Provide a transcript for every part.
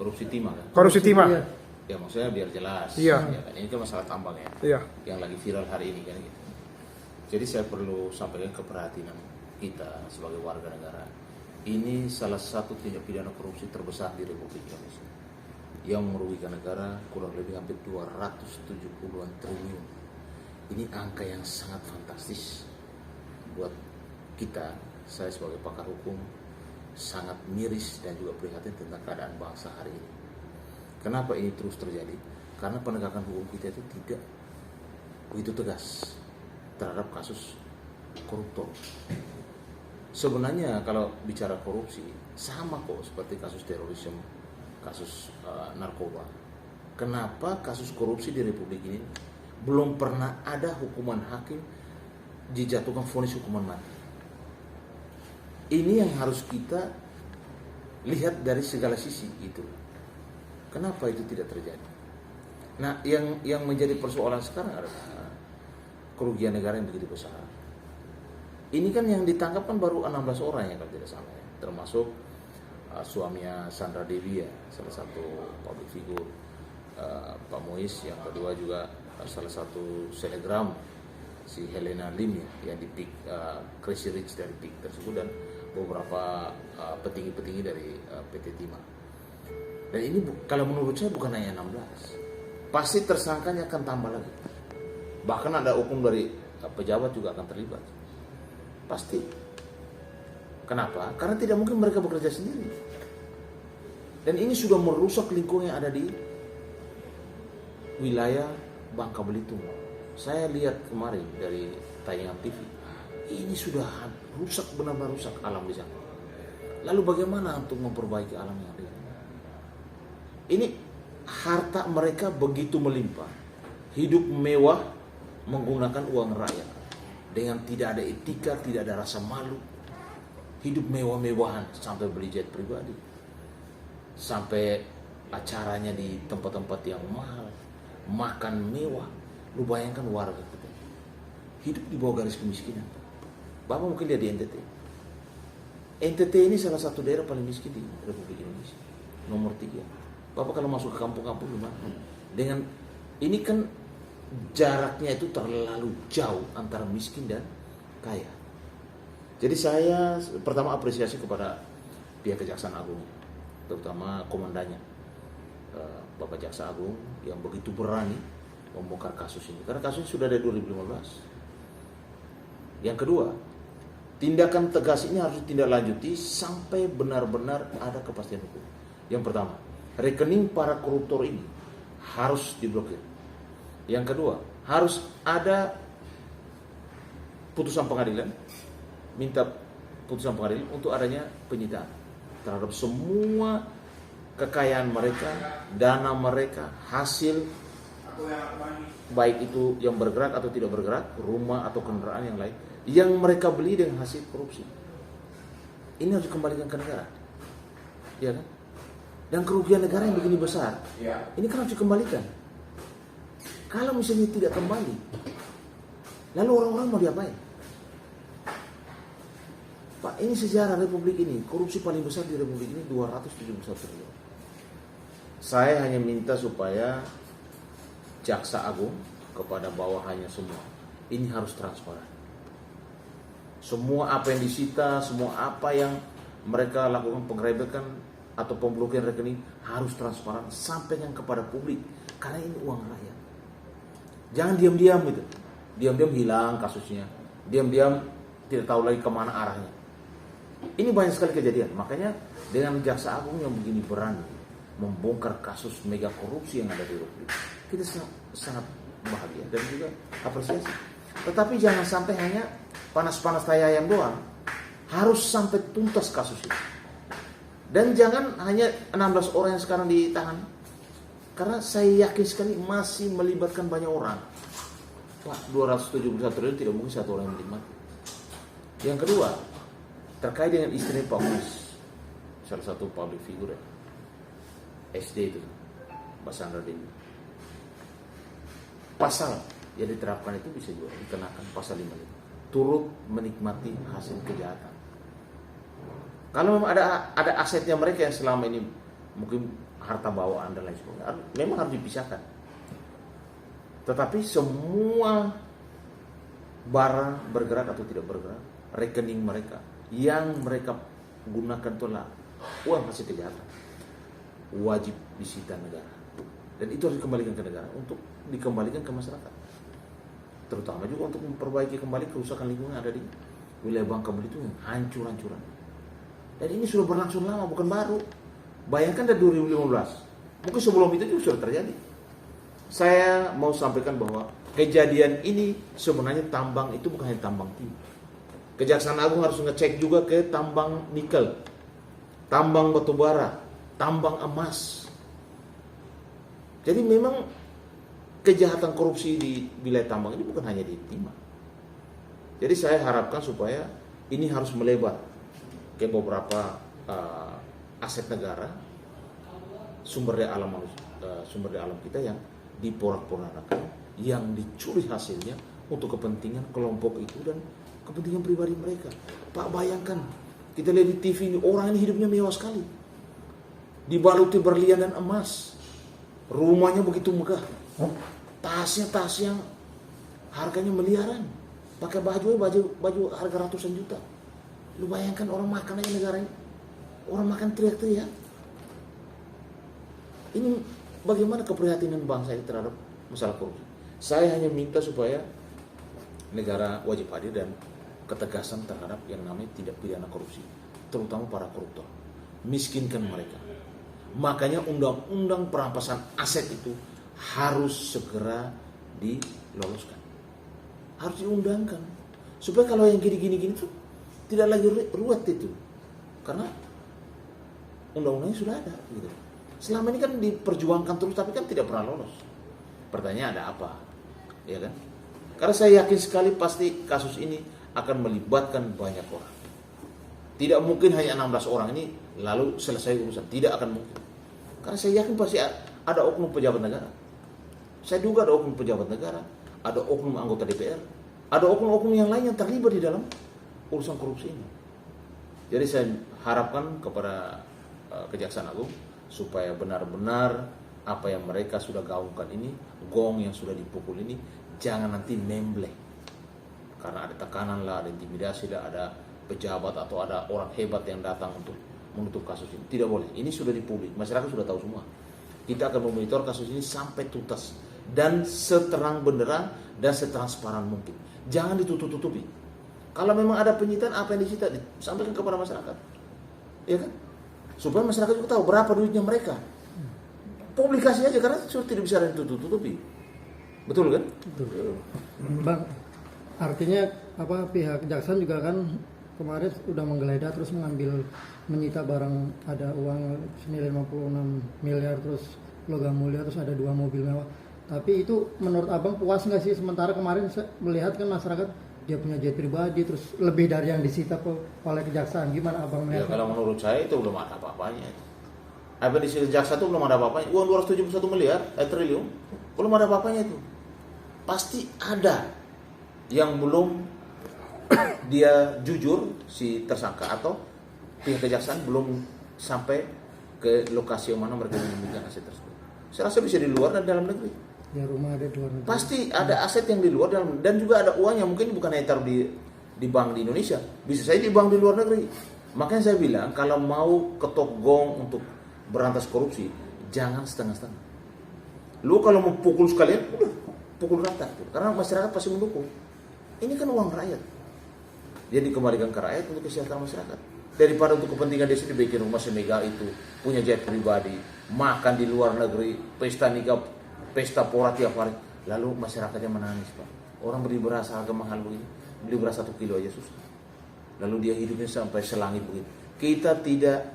korupsi timah kan? Korupsi timah. Ya maksudnya biar jelas. Iya. Ya kan? Ini kan masalah tambang ya. Iya. Yang lagi viral hari ini kan gitu. Jadi saya perlu sampaikan keperhatian kita sebagai warga negara. Ini salah satu tindak pidana korupsi terbesar di Republik Indonesia yang merugikan negara kurang lebih hampir 270-an triliun. Ini angka yang sangat fantastis buat kita. Saya sebagai pakar hukum sangat miris dan juga prihatin tentang keadaan bangsa hari ini. Kenapa ini terus terjadi? Karena penegakan hukum kita itu tidak begitu tegas terhadap kasus koruptor. Sebenarnya kalau bicara korupsi sama kok seperti kasus terorisme, kasus narkoba. Kenapa kasus korupsi di Republik ini belum pernah ada hukuman hakim dijatuhkan vonis hukuman mati? Ini yang harus kita lihat dari segala sisi itu. Kenapa itu tidak terjadi? Nah, yang menjadi persoalan sekarang adalah kerugian negara yang begitu besar. Ini kan yang ditangkap kan baru 16 orang ya kalau tidak salah ya. Termasuk suaminya Sandra Dewi ya, salah satu public figure, Pak Muiz, yang kedua juga salah satu selebgram si Helena Lim ya, yang di PIK, Crazy Rich dari PIK tersebut, dan beberapa petinggi-petinggi dari PT Timah. Dan ini kalau menurut saya bukan hanya 16, pasti tersangkanya akan tambah lagi. Bahkan ada hukum dari pejabat juga akan terlibat. Pasti. Kenapa? Karena tidak mungkin mereka bekerja sendiri. Dan ini sudah merusak lingkungan yang ada di wilayah Bangka Belitung. Saya lihat kemarin dari tayangan TV. Ini sudah rusak, benar-benar rusak alam di sana. Lalu bagaimana untuk memperbaiki alam yang ada? Ini harta mereka begitu melimpah. Hidup mewah menggunakan uang rakyat. Dengan tidak ada etika, tidak ada rasa malu. Hidup mewah-mewahan sampai beli jet pribadi. Sampai acaranya di tempat-tempat yang mahal. Makan mewah. Lu bayangkan warga kita. Hidup di bawah garis kemiskinan. Bapak mungkin lihat di NTT. NTT ini salah satu daerah paling miskin di Republik Indonesia. Nomor 3. Bapak kalau masuk ke kampung-kampung gimana? Dengan ini kan jaraknya itu terlalu jauh antara miskin dan kaya. Jadi saya pertama apresiasi kepada pihak Kejaksaan Agung, terutama komandannya, Bapak Jaksa Agung, yang begitu berani membongkar kasus ini. Karena kasus ini sudah dari 2015. Yang kedua, tindakan tegas ini harus ditindaklanjuti sampai benar-benar ada kepastian hukum. Yang pertama, rekening para koruptor ini harus diblokir. Yang kedua, harus ada putusan pengadilan, minta putusan pengadilan untuk adanya penyitaan terhadap semua kekayaan mereka, dana mereka, hasil baik itu yang bergerak atau tidak bergerak, rumah atau kendaraan yang lain yang mereka beli dengan hasil korupsi. Ini harus dikembalikan ke negara, ya kan? Dan kerugian negara yang begini besar, ini kan harus dikembalikan. Kalau misalnya tidak kembali, lalu orang-orang mau diapain? Pak, ini sejarah Republik ini, korupsi paling besar di Republik ini 271 triliun. Saya hanya minta supaya Jaksa Agung kepada bawahannya semua, ini harus transparan. Semua apa yang disita, semua apa yang mereka lakukan penggerebekan atau pemblokiran rekening harus transparan, sampaikan kepada publik, karena ini uang rakyat. Jangan diam-diam gitu, diam-diam hilang kasusnya, diam-diam tidak tahu lagi kemana arahnya. Ini banyak sekali kejadian. Makanya dengan Jaksa Agung yang begini berani membongkar kasus mega korupsi yang ada di Republik, kita sangat bahagia dan juga apresiasi. Tetapi jangan sampai hanya panas-panas tai ayam doang, harus sampai tuntas kasus ini. Dan jangan hanya 16 orang yang sekarang ditahan, karena saya yakin sekali masih melibatkan banyak orang. Pak, 271 triliun tidak mungkin satu orang yang menikmati. Yang kedua, terkait dengan istri Pak Muiz, salah satu public figure SD itu, Mbak Sandra Dewi. Pasal yang diterapkan itu bisa juga dikenakan pasal 55, turut menikmati hasil kejahatan. Kalau memang ada asetnya mereka yang selama ini mungkin harta bawaan dan lain sebagainya. Memang harus dipisahkan. Tetapi semua barang bergerak atau tidak bergerak, rekening mereka yang mereka gunakan itulah uang hasil kejahatan, wajib disita negara. Dan itu harus dikembalikan ke negara untuk dikembalikan ke masyarakat. Terutama juga untuk memperbaiki kembali kerusakan lingkungan yang ada di wilayah Bangka Belitung yang hancur-hancuran. Dan ini sudah berlangsung lama, bukan baru. Bayangkan dari 2015, mungkin sebelum itu juga sudah terjadi. Saya mau sampaikan bahwa kejadian ini sebenarnya tambang itu bukan hanya tambang timah. Kejaksaan Agung harus ngecek juga ke tambang nikel, tambang batubara, tambang emas. Jadi memang kejahatan korupsi di wilayah tambang ini bukan hanya di timah. Jadi saya harapkan supaya ini harus melebar ke beberapa aset negara, sumber daya alam kita yang diporak-porandakan, yang dicuri hasilnya untuk kepentingan kelompok itu dan kepentingan pribadi mereka. Pak, bayangkan kita lihat di TV ini, orang ini hidupnya mewah sekali, dibaluti berlian dan emas, rumahnya begitu megah, tasnya tas yang harganya miliaran, pakai baju harga ratusan juta. Lu bayangkan orang makan aja negara ini, orang makan teriak-teriak. Ini bagaimana keprihatinan bangsa ini terhadap masalah korupsi. Saya hanya minta supaya negara wajib hadir dan ketegasan terhadap yang namanya tindak pidana korupsi, terutama para koruptor. Miskinkan mereka. Makanya undang-undang perampasan aset itu harus segera diloloskan. Harus diundangkan. Supaya kalau yang gini-gini tuh tidak lagi ruwet itu. Karena undang-undangnya sudah ada gitu. Selama ini kan diperjuangkan terus tapi kan tidak pernah lolos. Pertanyaan ada apa? Ya kan? Karena saya yakin sekali pasti kasus ini akan melibatkan banyak orang. Tidak mungkin hanya 16 orang ini lalu selesai urusan. Tidak akan mungkin. Karena saya yakin pasti ada oknum pejabat negara. Saya duga ada oknum pejabat negara, ada oknum anggota DPR, ada oknum-oknum yang lain yang terlibat di dalam urusan korupsi ini. Jadi saya harapkan kepada Kejaksaan Agung supaya benar-benar apa yang mereka sudah gaungkan ini, gong yang sudah dipukul ini, jangan nanti membleh. Karena ada tekanan lah, ada intimidasi lah, ada pejabat atau ada orang hebat yang datang untuk menutup kasus ini. Tidak boleh, ini sudah dipublik, masyarakat sudah tahu semua. Kita akan memonitor kasus ini sampai tuntas dan seterang benderang dan setransparan mungkin. Jangan ditutup-tutupi. Kalau memang ada penyitaan, apa yang disita disampaikan kepada masyarakat, ya kan? Supaya masyarakat juga tahu berapa duitnya mereka. Publikasi aja karena sudah tidak bisa ditutup-tutupi. Betul kan? Betul. Bang, artinya apa pihak kejaksaan juga kan kemarin sudah menggeledah terus menyita barang, ada uang senilai 56 miliar terus logam mulia terus ada 2 mobil mewah. Tapi itu menurut Abang puas nggak sih? Sementara kemarin saya melihat kan masyarakat dia punya jet pribadi terus lebih dari yang disita oleh kejaksaan. Gimana Abang melihat? Ya, kalau menurut saya itu belum ada apa-apanya. Apa di sisi jaksa itu belum ada apa-apanya. Uang 271 miliar, triliun, belum ada apa-apanya itu. Pasti ada yang belum dia jujur si tersangka atau pihak kejaksaan belum sampai ke lokasi yang mana mereka menyembunyikan aset tersebut. Saya rasa bisa di luar dan dalam negeri. Ya, rumah ada di luar negeri. Pasti ada aset yang di luar dan juga ada uang yang mungkin bukan hanya taruh di bank di Indonesia, bisa saja di bank di luar negeri. Makanya saya bilang kalau mau ketok gong untuk berantas korupsi, jangan setengah-setengah. Lu kalau mau pukul sekalian, udah pukul rata, karena masyarakat pasti mendukung. Ini kan uang rakyat, dia dikembalikan ke rakyat untuk kesehatan masyarakat. Daripada untuk kepentingan dia sendiri bikin rumah semega itu, punya jet pribadi, makan di luar negeri, pesta nikah, pesta pora tiap hari, lalu masyarakatnya menangis, Pak. Orang beli beras harga mahal begini, beli beras 1 kilo aja susah. Lalu dia hidupnya sampai selangit begitu. Kita tidak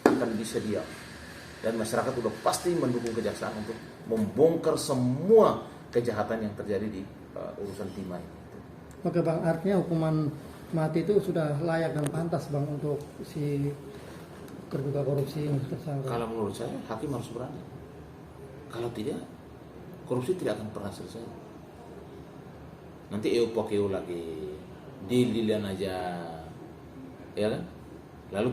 akan bisa diam. Dan masyarakat sudah pasti mendukung kejaksaan untuk membongkar semua kejahatan yang terjadi di urusan timah ini. Oke Bang, artinya hukuman mati itu sudah layak dan pantas Bang untuk si terduga korupsi ini tersangka. Kalau menurut saya hakim harus berani. Kalau tidak, korupsi tidak akan pernah selesai. Nanti pakai lagi, dililan aja, ya kan? Lalu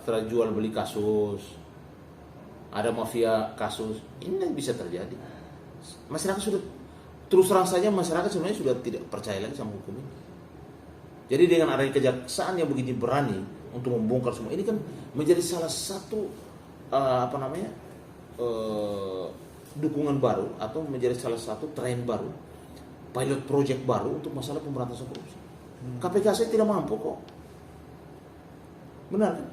terjual beli kasus, ada mafia kasus, ini bisa terjadi. Masyarakat sudah, terus terang saja masyarakat sebenarnya sudah tidak percaya lagi sama hukum ini. Jadi dengan adanya kejaksaan yang begitu berani untuk membongkar semua ini kan menjadi salah satu dukungan baru atau menjadi salah satu tren baru, pilot project baru untuk masalah pemberantasan korupsi. KPK saya tidak mampu kok. Benar kan?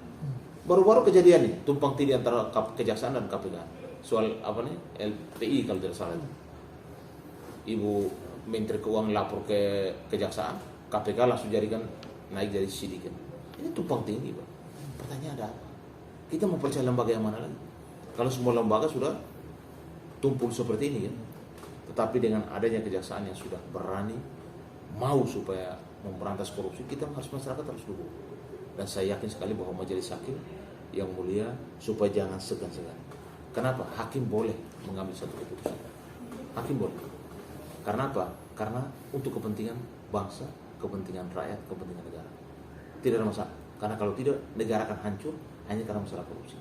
Baru-baru kejadian nih, tumpang tindih antara kejaksaan dan KPK. Soal LPI kalau tidak salah. Ibu Menteri Keuangan lapor ke kejaksaan, KPK langsung jadikan naik dari sidikan. Ini tumpang tindih, Pak. Pertanyaan ada apa? Kita mau percaya lembaga yang mana lagi? Kalau semua lembaga sudah tumpul seperti ini kan. Tetapi dengan adanya kejaksaan yang sudah berani mau supaya memberantas korupsi, masyarakat harus dukung. Dan saya yakin sekali bahwa majelis hakim yang mulia supaya jangan segan-segan. Kenapa? Hakim boleh mengambil satu keputusan. Hakim boleh. Karena apa? Karena untuk kepentingan bangsa, kepentingan rakyat, kepentingan negara. Tidak ada masalah. Karena kalau tidak, negara akan hancur hanya karena masalah korupsi.